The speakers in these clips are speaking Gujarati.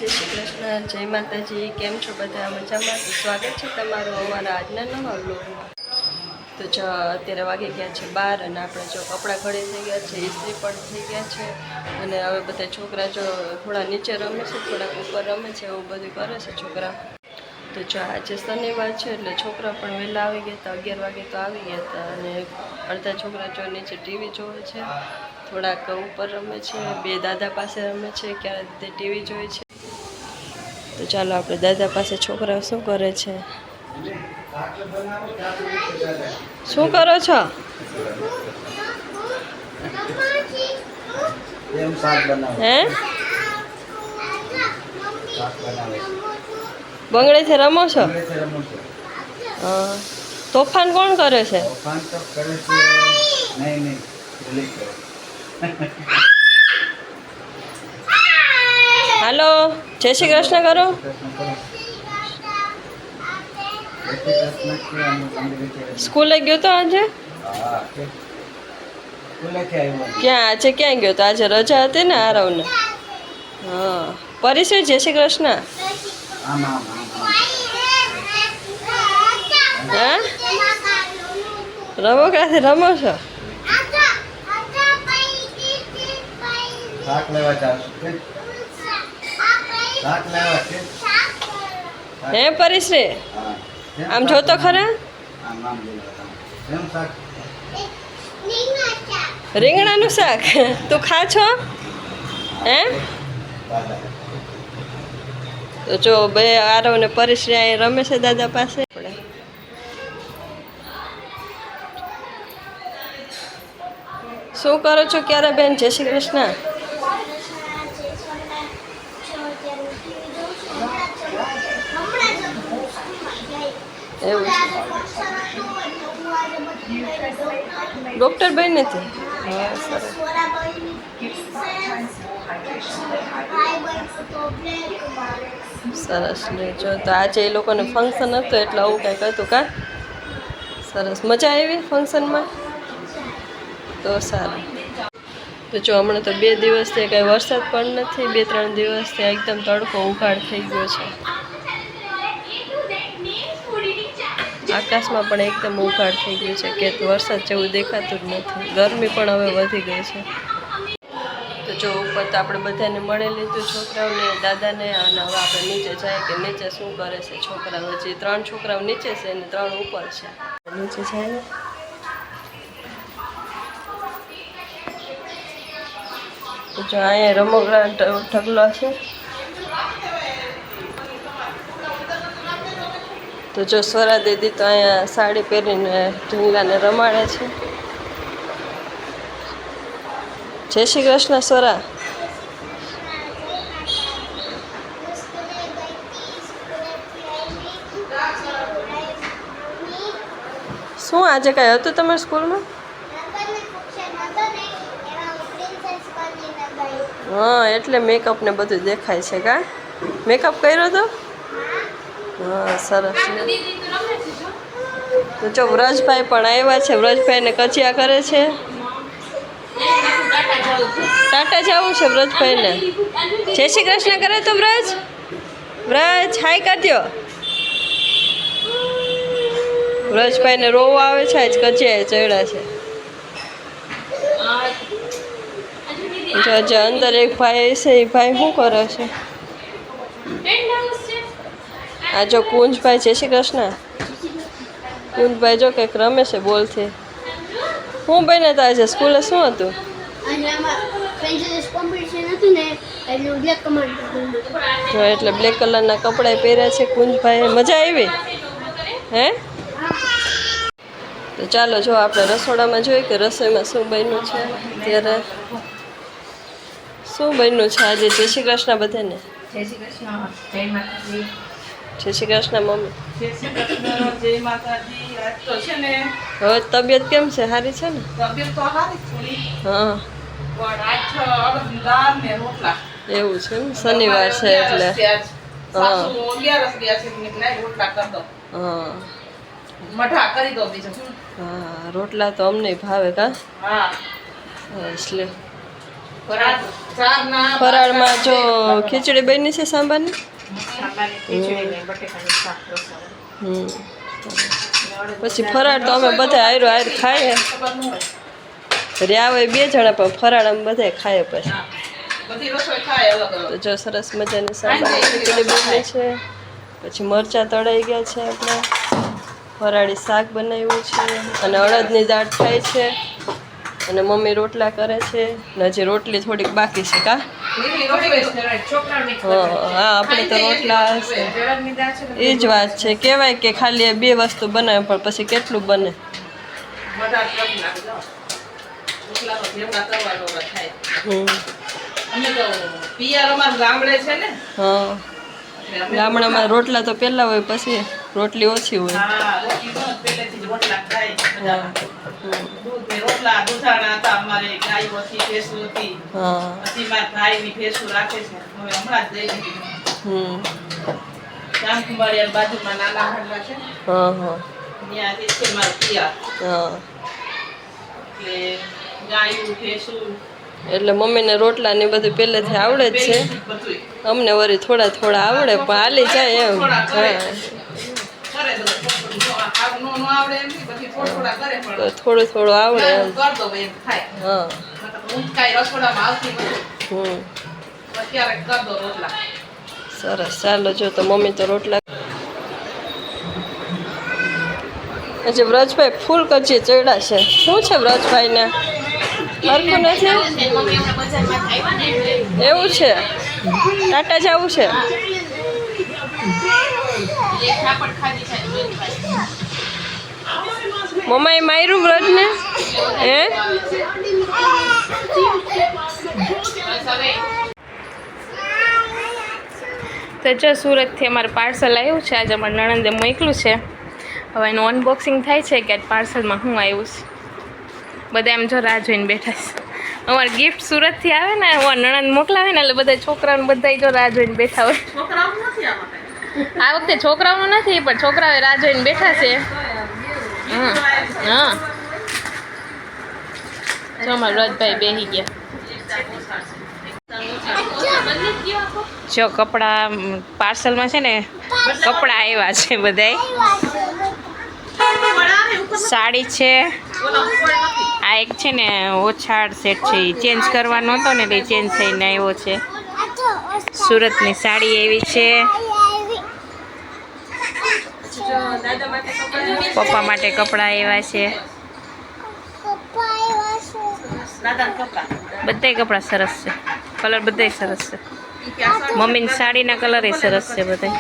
જય શ્રી કૃષ્ણ, જય માતાજી। કેમ છો બધા? મજામાં? તો સ્વાગત છે તમારું અમારા આજના નવા વ્લોગમાં। તો જો અત્યારે વાગી ગયા છે 12 અને આપણે જો કપડાં ઘડી થઈ ગયા છે, ઇસ્ત્રી પણ થઈ ગયા છે અને હવે બધા છોકરા જો થોડા નીચે રમે છે, થોડાક ઉપર રમે છે, એવું બધું કરે છે છોકરા। તો જો આજે શનિવાર છે એટલે છોકરા પણ વહેલા આવી ગયા હતા, 11 વાગે તો આવી ગયા હતા અને અડધા છોકરા જો નીચે ટીવી જોવે છે, થોડાક ઉપર રમે છે, બે દાદા પાસે રમે છે, ક્યારેક તે ટીવી જોવે છે। તો ચાલો આપણે દાદા પાસે છોકરાઓ શું કરે છે, શું કરો છો? હે બંગડેથી રમો છો? હા, તોફાન કોણ કરે છે? હાલો, જય શ્રી કૃષ્ણ કરો। સ્કૂલે ગયો તો આજે? ક્યાં આજે ક્યાં ગયો તો? આજે રજા હતી ને આરવને? હા, પરીશ્રી જય શ્રી કૃષ્ણ। હા, રમકડાથી રમો છો? હે પરીશ્રી, આમ જોતો ખરા? રીંગણાનું શાક તું ખા છો? હે તો જો બે આરવ ને પરીશ્રી અહીં રમે છે દાદા પાસે। શું કરો છો ક્યારે બેન? જય શ્રી કૃષ્ણ। એવું છે, ડૉક્ટર બેન નથી? હા, સરસ ને જો તો આજે એ લોકોને ફંક્શન હતું એટલે આવું કંઈક હતું કા? સરસ, મજા આવી ફંક્શનમાં? તો સારું। તો જો હમણાં તો 2 દિવસથી કાંઈ વરસાદ પણ નથી, 2-3 દિવસથી એકદમ તડકો ઉઘાડ થઈ ગયો છે, આકાશમાં પણ એકદમ ઉઘાડ થઈ ગયું છે કે વરસાદ જેવું દેખાતું જ નથી, ગરમી પણ હવે વધી ગઈ છે। તો જો ઉપર તો આપણે બધાને મળી લીધું, છોકરાઓને, દાદાને, અને હવે આપણે નીચે જાય કે નીચે શું કરે છે છોકરાઓ। હજી 3 છોકરાઓ નીચે છે અને 3 ઉપર છે, નીચે જાય। તો જો અહીંયા રમકડા ઢગલો છે। તો જો સ્વરા દીદી તો અહીંયા સાડી પહેરીને ઢીંગલાને રમાડે છે। જય શ્રી કૃષ્ણ સ્વરા। શું આજે કાંઈ હતું તમારા સ્કૂલમાં? હા, એટલે મેકઅપ ને બધું દેખાય છે કા? મેકઅપ કર્યો તો? હા, સરસ। તો જો વ્રજભાઈ પણ આવ્યા છે, વ્રજભાઈને કચિયા કરે છે। ટાટા જવું છે વ્રજભાઈને? જય શ્રી કૃષ્ણ કરે તો વ્રજ? વ્રજ હાય કરી દો। વ્રજભાઈને રોવું આવે છે, આજ કચિયા ચડ્યા છે। જો જે અંદર એક ભાઈ છે, એ ભાઈ શું કરે છે? આ જો કુંજભાઈ, જય શ્રી કૃષ્ણ। કુંજભાઈ જો કંઈક રમે છે બોલથી। શું બને તો આજે સ્કૂલે શું હતું? જો એટલે બ્લેક કલરના કપડાં પહેર્યા છે કુંજભાઈ। મજા આવી? હે? તો ચાલો જો આપણે રસોડામાં જોઈએ કે રસોઈમાં શું બન્યું છે। ત્યારે શું બન્યું છે આજે? જય શ્રી કૃષ્ણ બધાને। જય શ્રી કૃષ્ણ, જય માતાજી। જય શ્રી કૃષ્ણ મમ્મી। જય શ્રી કૃષ્ણ, જય માતાજી। આજ તો છે ને હવે તબિયત કેમ છે? સારી છે ને? તબિયત તો સારી થોડી, હા, પણ આજ અડદની દાળ ને રોટલા। એવું છે ને, શનિવાર છે એટલે હા સાસુ 11 ગયા છે એટલે લાઈ રોટલા કરી દો। હા મઠા કરી દો બીજું શું। હા, રોટલા તો અમને ભાવે કા? હા, એટલે ચારના ફરાળમાં જો ખીચડી બની છે સાંભારની. સાંભારની ખીચડી ને બટેકાનું શાક રસાવાળું. હમ. પછી ફરાળ તો અમે બધા આયરો આયર ખાઈએ. ખબર ન હોય. રહ્યા હોય 2 જણા પણ ફરાળ અમે બધા ખાઈએ પછી. હા. બધી રસોઈ ખાય અલગ તો અલગ. જો સરસ મજાની સાંભારની ખીચડી બની છે. પછી મરચાં તળાઈ ગયા છે આપણે. ફરાળી શાક બનાવ્યું છે અને અડદની દાળ થાય છે અને મમ્મી રોટલા કરે છે ને હજી રોટલી થોડીક બાકી છે કા. હા આપણે તો રોટલા હશે. એ જ વાત છે કહેવાય કે ખાલી આ 2 વસ્તુ બનાવે પણ પછી કેટલું બને. હમ. હા ગામડામાં રોટલા તો પહેલા હોય પછી રોટલી ઓછી હોય. હા. હમ. બાજુમાં નાના હાંડવા છે હા હા ત્યાંથી છે મારા પિયા. હા. એટલે ગાયું ભેંસું એટલે મમ્મીને રોટલા ને બધું પહેલેથી આવડે જ છે. બધુંય અમને વળી થોડા થોડા આવડે પણ હાલી જાય એમ. હા તો થોડું થોડું આવડે એમ. હા. હમ. સરસ ચાલો જો તો મમ્મી તો રોટલા. હજી વ્રજભાઈ ફૂલ કચી ચડ્યા છે. શું છે વ્રજભાઈને હરખું નથી એવું છે. ટાટા જવું છે. મમ્માએ માર્યું વ્રજને હે. તો જો સુરતથી અમારે પાર્સલ આવ્યું છે. આજે અમારા નણંદે મોકલું છે. હવે એનું અનબોક્સિંગ થાય છે કે પાર્સલમાં શું આવ્યું છે. બધા એમ જો રાહ જોઈને બેઠા છે. અમારે ગિફ્ટ સુરતથી આવે ને નણંદ મોકલાવે ને એટલે બધા છોકરાઓને બધા જો રાહ જોઈને બેઠા હોય. આ વખતે છોકરાઓનું નથી પણ છોકરાઓ રાહ જોઈને બેઠા છે. હા જો અમારા વ્રતભાઈ બેસી ગયા. જો કપડાં પાર્સલમાં છે ને કપડાં આવ્યા છે બધાય. સાડી છે. આ એક છે ને ઓછાડ સેટ છે એ ચેન્જ કરવાનો હતો ને એટલે ચેન્જ થઈને આવ્યો છે. સુરતની સાડી એવી છે. પપ્પા માટે કપડાં આવ્યા છે. બધાય કપડાં સરસ છે. કલર બધાય સરસ છે. મમ્મીની સાડીના કલર એ સરસ છે બધા.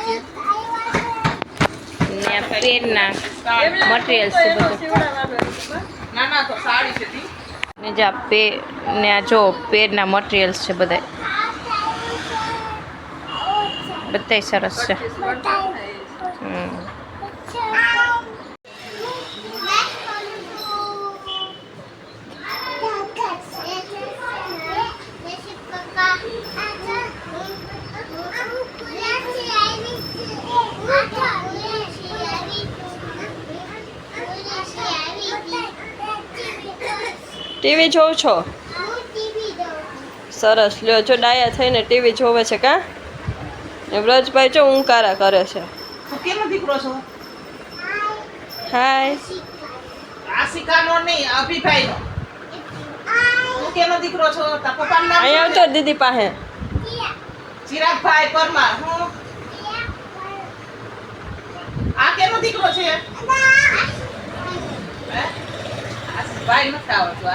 ને આ પેનના મટીરિયલ્સ છે બધું. ને જો ને આ જો પેરના મટીરિયલ્સ છે બધા. બધાય સરસ છે. ટીવી જોઉં છો. સરસ લ્યો જો ડાયા થઈને ટીવી જોવે છે કા. ને વ્રજભાઈ જો ઊંકારા કરે છે. કેનો દીકરો છો? હાય. આશિકાનો નહીં અભિભાઈનો. તું કેનો દીકરો છો? તારા પપ્પાનું નામ અહીંયા આવતો દીદી પાસે. ચિરાગભાઈ પરમાર. હું આ કેનો દીકરો છે? હે? આશિષભાઈ નથી આવડતું.